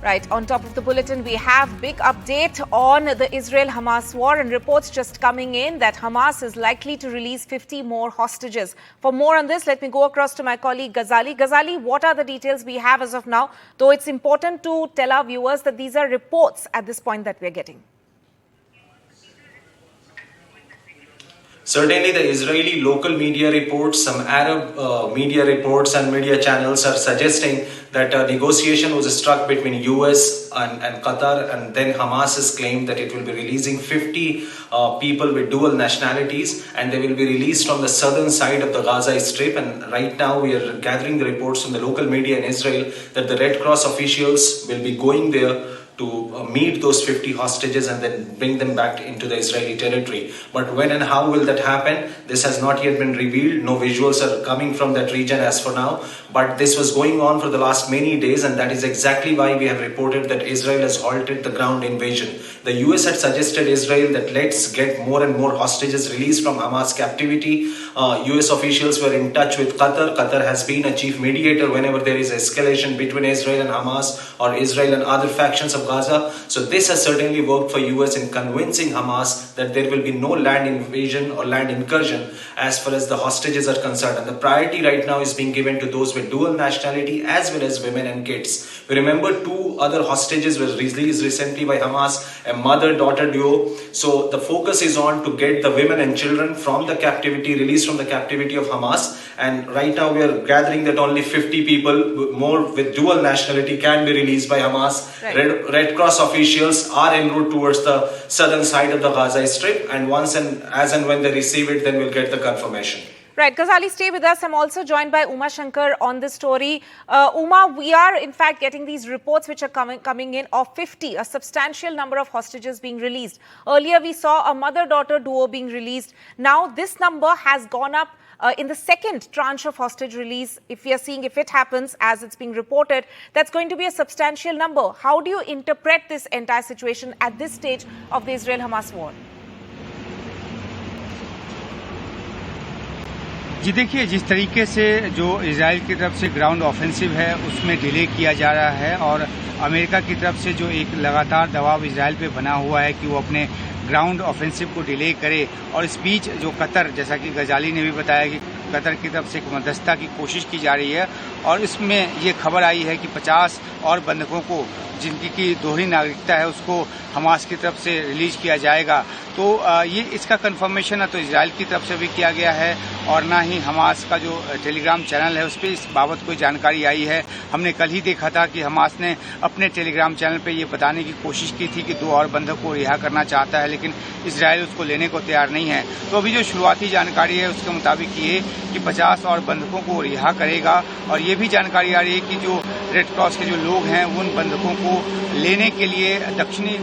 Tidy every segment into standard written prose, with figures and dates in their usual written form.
Right, on top of the bulletin, we have big update on the Israel-Hamas war and reports just coming in that Hamas is likely to release 50 more hostages. For more on this, let me go across to my colleague Ghazali. Ghazali, what are the details we have as of now? Though it's important to tell our viewers that these are reports at this point that we're getting. Certainly, the Israeli local media reports, some Arab media reports and media channels are suggesting that a negotiation was struck between US and Qatar, and then Hamas has claimed that it will be releasing 50 people with dual nationalities, and they will be released from the southern side of the Gaza Strip. And right now we are gathering the reports from the local media in Israel that the Red Cross officials will be going there to meet those 50 hostages and then bring them back into the Israeli territory. But when and how will that happen? This has not yet been revealed. No visuals are coming from that region as for now. But this was going on for the last many days, and that is exactly why we have reported that Israel has halted the ground invasion. The US had suggested Israel that let's get more and more hostages released from Hamas captivity. US officials were in touch with Qatar. Qatar has been a chief mediator whenever there is escalation between Israel and Hamas or Israel and other factions of Gaza. So this has certainly worked for US in convincing Hamas that there will be no land invasion or land incursion as far as the hostages are concerned. And the priority right now is being given to those with dual nationality as well as women and kids. We remember 2 other hostages were released recently by Hamas, a mother-daughter duo. So the focus is on to get the women and children from the captivity, released from the captivity of Hamas. And right now we are gathering that only 50 people more with dual nationality can be released by Hamas. Right. Red Cross officials are en route towards the southern side of the Gaza Strip, and once and as and when they receive it, then we'll get the confirmation. Right, Ghazali, stay with us. I'm also joined by Uma Shankar on this story. Uma, we are in fact getting these reports which are coming in of 50, a substantial number of hostages being released. Earlier, we saw a mother-daughter duo being released. Now, this number has gone up in the second tranche of hostage release. If we are seeing if it happens as it's being reported, that's going to be a substantial number. How do you interpret this entire situation at this stage of the Israel-Hamas war? जी देखिए, जिस तरीके से जो Israel की तरफ से ground offensive है उसमें डिले किया जा रहा है और अमेरिका की तरफ से जो एक लगातार दबाव इजराइल पे बना हुआ है कि वो अपने ग्राउंड ऑफेंसिव को डिले करे, और इस बीच जो कतर, जैसा कि गजाली ने भी बताया कि कतर की तरफ से एक मध्यस्थता की कोशिश की जा रही है, और इसमें ये खबर आई है कि 50 और बंधकों को जिनकी की दोहरी नागरिकता है उसको हमास की तरफ से रिलीज किया जाएगा। तो ये इसका कंफर्मेशन है तो इजराइल की तरफ से भी किया गया है, और ना ही हमास का जो टेलीग्राम चैनल है उस पर इस बाबत कोई जानकारी आई है। हमने कल ही देखा था कि हमास ने अपने टेलीग्राम चैनल पे ये बताने की कोशिश की थी कि 2 और बंधक को रिहा करना चाहता है, लेकिन इजराइल उसको लेने को तैयार नहीं है। तो अभी जो शुरुआती जानकारी है उसके मुताबिक ये कि 50 और बंधकों को रिहा करेगा, और ये भी जानकारी आ रही है कि जो रेड क्रॉस के जो लोग हैं उन बंधकों को लेने के लिए दक्षिणी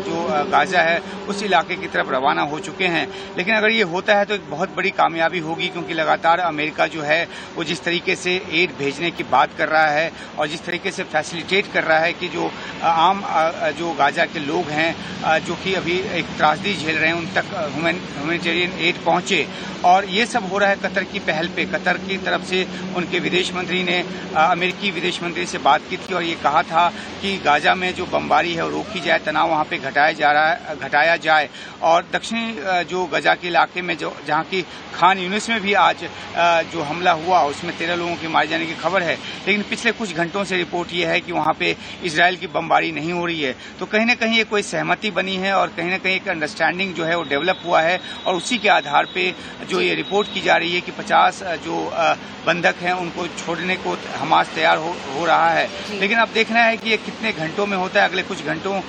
जो गाजा है उस इलाके की तरफ रवाना हो चुके हैं। लेकिन अगर ये होता है तो एक बहुत बड़ी कामयाबी होगी, क्योंकि लगातार अमेरिका जो है वो जिस तरीके से एड भेजने की बात कर रहा है और जिस तरीके से फैसिलिटेट कर रहा है कि जो आम जो गाजा के लोग हैं जो कि अभी एक त्रासदी झेल रहे हैं उन तक ह्यूमैनिटेरियन एड पहुंचे, और ये सब हो रहा है कतर की पहल पे। कतर की तरफ से उनके विदेश मंत्री ने अमेरिकी विदेश मंत्री से बात की थी और ये कहा था कि गाजा में जो बमबारी है वो रोकी जाए, तनाव वहाँ पे घटाया जाए, और दक्षिणी जो गजा के इलाके में जो जहाँ की खान यूनिस में भी आज जो हमला हुआ उसमें 13 लोगों के मारे जाने की खबर है, लेकिन पिछले कुछ घंटों से रिपोर्ट ये है कि वहाँ पे इजराइल की बमबारी नहीं हो रही है। तो कहीं ना कहीं ये कोई सहमति बनी है और कहीं ना कहीं एक अंडरस्टैंडिंग जो है वो डेवलप हुआ है, और उसी के आधार पे जो ये रिपोर्ट की जा रही है कि 50 जो बंधक हैं उनको छोड़ने को हमास तैयार हो रहा है। लेकिन अब देखना है कि ये कितने घंटों में होता है। अगले कुछ घंटों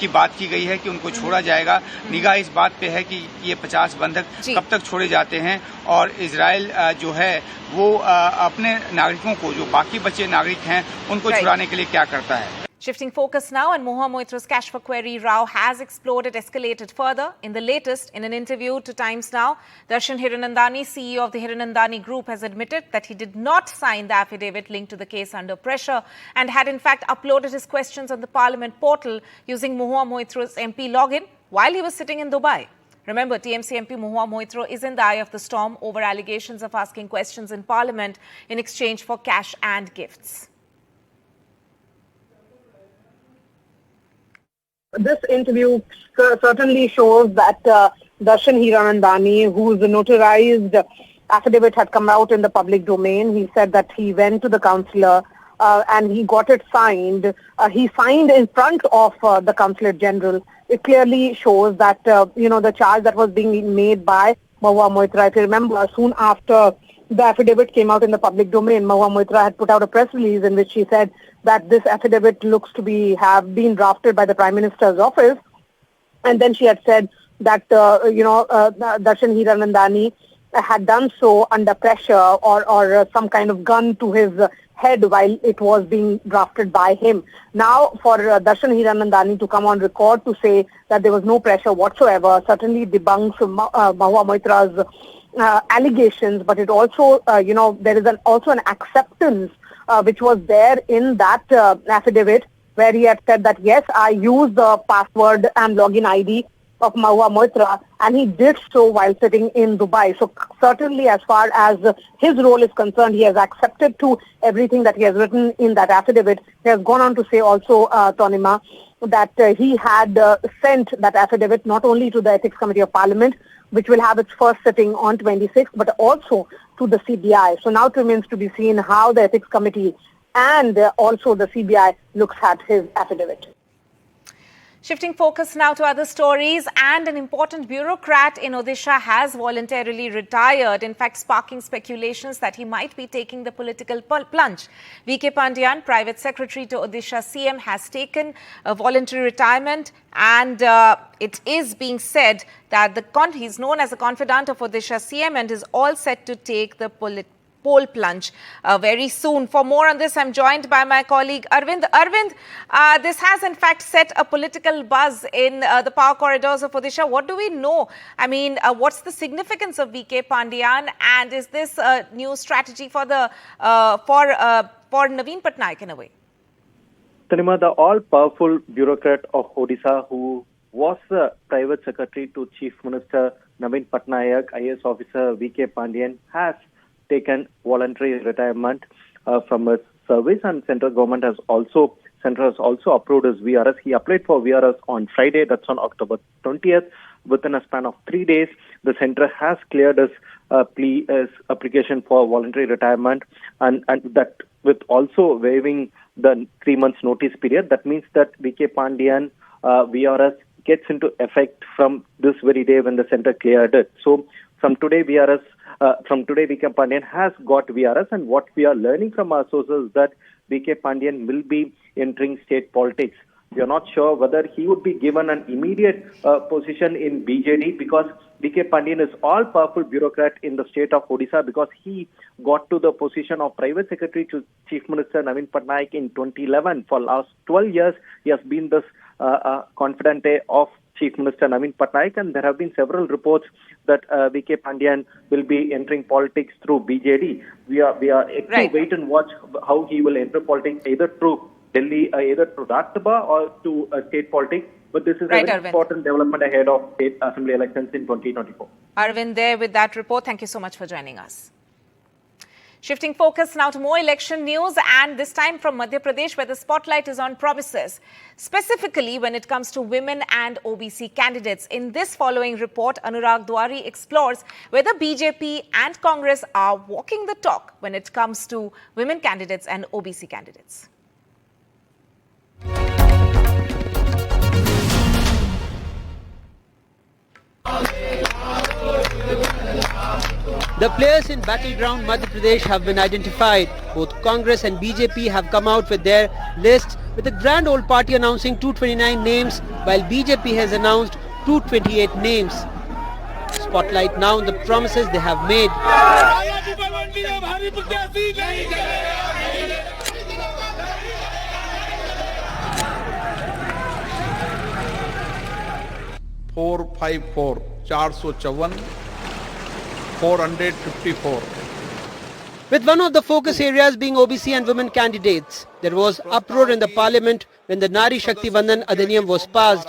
की बात की गई है कि उनको छोड़ा जाएगा। निगाह इस बात पे है कि ये 50 बंधक कब तक छोड़े जाते हैं, और इजराइल जो है वो अपने नागरिकों को, जो बाकी बचे नागरिक हैं, उनको छुड़ाने के लिए क्या करता है। Shifting focus now, and Moha Moitra's cash for query row has escalated further. In the latest, in an interview to Times Now, Darshan Hiranandani, CEO of the Hiranandani Group, has admitted that he did not sign the affidavit linked to the case under pressure and had in fact uploaded his questions on the Parliament portal using Moha Moitra's MP login while he was sitting in Dubai. Remember, TMC MP Mahua Moitra is in the eye of the storm over allegations of asking questions in Parliament in exchange for cash and gifts. this interview certainly shows that Darshan Hiranandani, whose notarized affidavit had come out in the public domain, he said that he went to the councillor and he got it signed. He signed in front of the Consulate General. It clearly shows that, the charge that was being made by Mahua Moitra. If you remember, soon after the affidavit came out in the public domain, Mahua Moitra had put out a press release in which she said that this affidavit looks to have been drafted by the Prime Minister's office. And then she had said that, Darshan Hiranandani had done so under pressure or some kind of gun to his head while it was being drafted by him. Now, for Darshan Hiranandani to come on record to say that there was no pressure whatsoever certainly debunks Mahua Moitra's allegations, but it also, there is also an acceptance which was there in that affidavit where he had said that, yes, I used the password and login ID of Mahua Moitra, and he did so while sitting in Dubai. So certainly as far as his role is concerned, he has accepted to everything that he has written in that affidavit. He has gone on to say also, Tonima, that he had sent that affidavit not only to the Ethics Committee of Parliament, which will have its first sitting on 26th, but also to the CBI. So now it remains to be seen how the Ethics Committee and also the CBI looks at his affidavit. Shifting focus now to other stories, and an important bureaucrat in Odisha has voluntarily retired, in fact sparking speculations that he might be taking the political plunge. VK Pandan, private secretary to Odisha CM, has taken a voluntary retirement, and it is being said that he's known as a confidant of Odisha CM and is all set to take the poll plunge very soon. For more on this, I'm joined by my colleague Arvind. Arvind, this has in fact set a political buzz in the power corridors of Odisha. What do we know? I mean, what's the significance of VK Pandan, and is this a new strategy for Naveen Patnaik in a way? Tanima, the all-powerful bureaucrat of Odisha, who was the private secretary to Chief Minister Naveen Patnaik, IAS officer VK Pandan, has taken voluntary retirement from his service, and central has also approved his VRS. He applied for VRS on Friday, that's on October 20th. Within a span of 3 days, the centre has cleared his application for voluntary retirement, and that with also waiving the 3 months notice period. That means that VK Pandan VRS gets into effect from this very day when the centre cleared it. So from today, VK Pandan has got VRS, and what we are learning from our sources is that VK Pandan will be entering state politics. We are not sure whether he would be given an immediate position in BJD, because VK Pandan is all-powerful bureaucrat in the state of Odisha, because he got to the position of private secretary to Chief Minister Naveen Patnaik in 2011. For last 12 years, he has been this confidante of Chief Minister Naveen Patnaik, and there have been several reports that VK Pandan will be entering politics through BJD. We are to wait and watch how he will enter politics, either through Delhi, either through Rajya Sabha or to state politics. But this is a very important development ahead of state assembly elections in 2024. Arvind there with that report. Thank you so much for joining us. Shifting focus now to more election news, and this time from Madhya Pradesh, where the spotlight is on promises, specifically when it comes to women and OBC candidates. In this following report, Anurag Dwari explores whether BJP and Congress are walking the talk when it comes to women candidates and OBC candidates. The players in battleground Madhya Pradesh have been identified. Both Congress and BJP have come out with their lists, with the grand old party announcing 229 names, while BJP has announced 228 names. Spotlight now on the promises they have made. 454, 454, 454. With one of the focus areas being OBC and women candidates, there was uproar in the parliament when the Nari Shakti Vandan Adhiniyam was passed.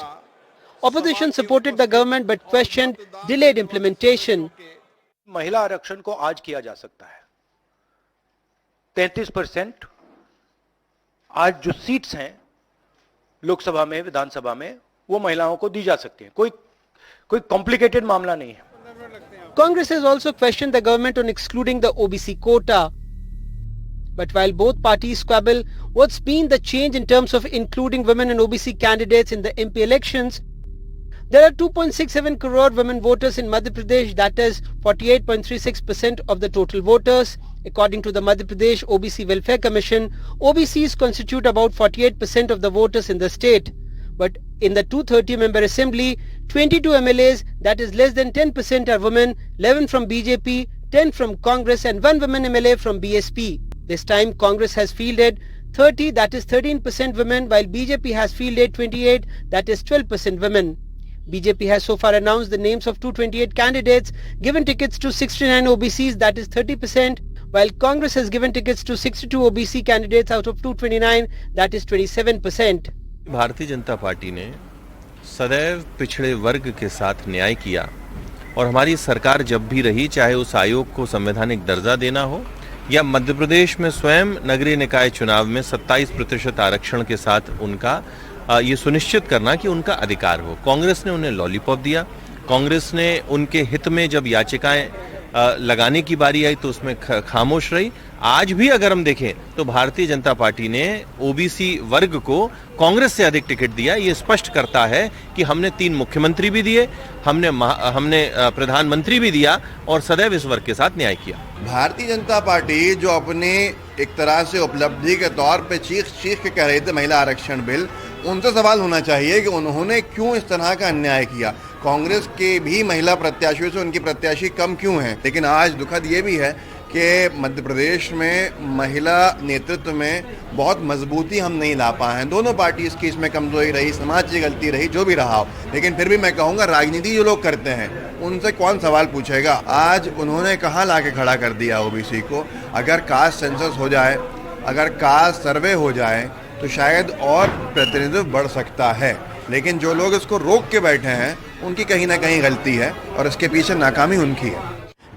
Opposition supported the government but questioned delayed implementation. महिला आरक्षण को आज किया जा सकता है। 33% आज जो सीट्स हैं लोकसभा में, विधानसभा में, वो महिलाओं को दी जा सकती है। कोई कॉम्प्लिकेटेड मामला नहीं है। Congress has also questioned the government on excluding the OBC quota. But while both parties squabble what's been the change in terms of including women and OBC candidates in the MP elections, there are 2.67 crore women voters in Madhya Pradesh, that is 48.36% of the total voters. According to the Madhya Pradesh OBC Welfare Commission, OBCs constitute about 48% of the voters in the state. But in the 230-member assembly, 22 MLAs, that is less than 10%, are women, 11 from BJP, 10 from Congress and 1 woman MLA from BSP. This time Congress has fielded 30, that is 13% women, while BJP has fielded 28, that is 12% women. BJP has so far announced the names of 228 candidates, given tickets to 69 OBCs, that is 30%, while Congress has given tickets to 62 OBC candidates out of 229, that is 27%. Bharatiya Janata party ने सदैव पिछड़े वर्ग के साथ न्याय किया और हमारी सरकार जब भी रही, चाहे उस आयोग को संवैधानिक दर्जा देना हो या मध्य प्रदेश में स्वयं नगरीय निकाय चुनाव में 27% आरक्षण के साथ उनका ये सुनिश्चित करना कि उनका अधिकार हो। कांग्रेस ने उन्हें लॉलीपॉप दिया। कांग्रेस ने उनके हित में जब याचिकाएं लगाने की बारी आई तो उसमें खामोश रही। आज भी अगर हम देखें तो भारतीय जनता पार्टी ने ओबीसी वर्ग को कांग्रेस से अधिक टिकट दिया। ये स्पष्ट करता है कि हमने 3 मुख्यमंत्री भी दिए, हमने प्रधानमंत्री भी दिया और सदैव इस वर्ग के साथ न्याय किया। भारतीय जनता पार्टी जो अपने एक तरह से उपलब्धि के तौर पे चीख के कह रही थी महिला आरक्षण बिल, उनसे सवाल होना चाहिए कि उन्होंने क्यों इस तरह का अन्याय किया। कांग्रेस के भी महिला प्रत्याशियों से उनकी प्रत्याशी कम क्यों हैं। लेकिन आज दुखद ये भी है कि मध्य प्रदेश में महिला नेतृत्व में बहुत मजबूती हम नहीं ला पाए हैं। दोनों पार्टीज की इसमें कमजोरी रही, समाज की गलती रही, जो भी रहा हो, लेकिन फिर भी मैं कहूँगा राजनीति जो लोग करते हैं उनसे कौन सवाल पूछेगा। आज उन्होंने कहाँ ला के खड़ा कर दिया ओबीसी को। अगर कास्ट सेंसस हो जाए, अगर कास्ट सर्वे हो जाए तो शायद और प्रतिनिधित्व बढ़ सकता है, लेकिन जो लोग इसको रोक के बैठे हैं उनकी कहीं ना कहीं गलती है और इसके पीछे नाकामी उनकी है।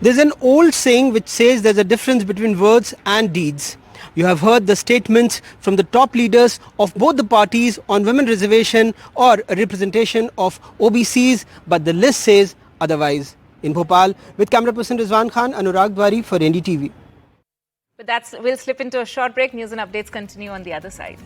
There's an old saying which says there's a difference between words and deeds. You have heard the statements from the top leaders of both the parties on women reservation or representation of OBCs, but the list says otherwise. In Bhopal, with camera person Rizwan Khan, Anurag Dwari for NDTV. But we'll slip into a short break. News and updates continue on the other side.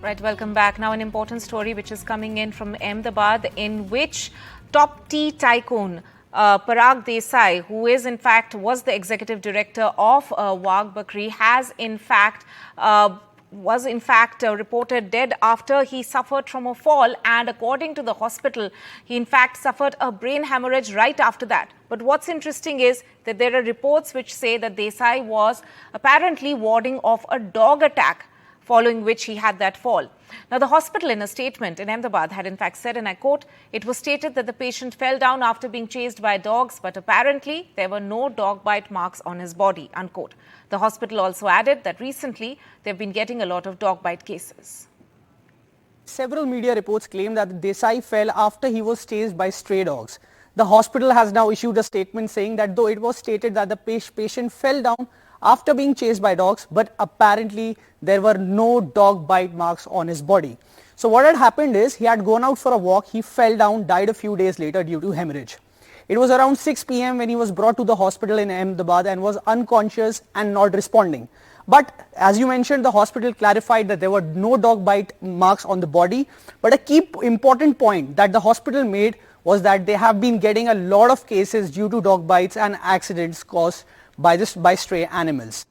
Right, welcome back. Now an important story which is coming in from Ahmedabad, in which top tea tycoon Parag Desai, who is in fact was the executive director of Wagh Bakri, was in fact reported dead after he suffered from a fall, and according to the hospital, he in fact suffered a brain hemorrhage right after that. But what's interesting is that there are reports which say that Desai was apparently warding off a dog attack, following which he had that fall. Now, the hospital in a statement in Ahmedabad had in fact said, and I quote, "It was stated that the patient fell down after being chased by dogs, but apparently there were no dog bite marks on his body," unquote. The hospital also added that recently they've been getting a lot of dog bite cases. Several media reports claim that Desai fell after he was chased by stray dogs. The hospital has now issued a statement saying that though it was stated that the patient fell down after being chased by dogs, but apparently there were no dog bite marks on his body. So what had happened is he had gone out for a walk, he fell down, died a few days later due to hemorrhage. It was around 6 p.m. when he was brought to the hospital in Ahmedabad and was unconscious and not responding. But as you mentioned, the hospital clarified that there were no dog bite marks on the body. But a key important point that the hospital made was that they have been getting a lot of cases due to dog bites and accidents caused by stray animals.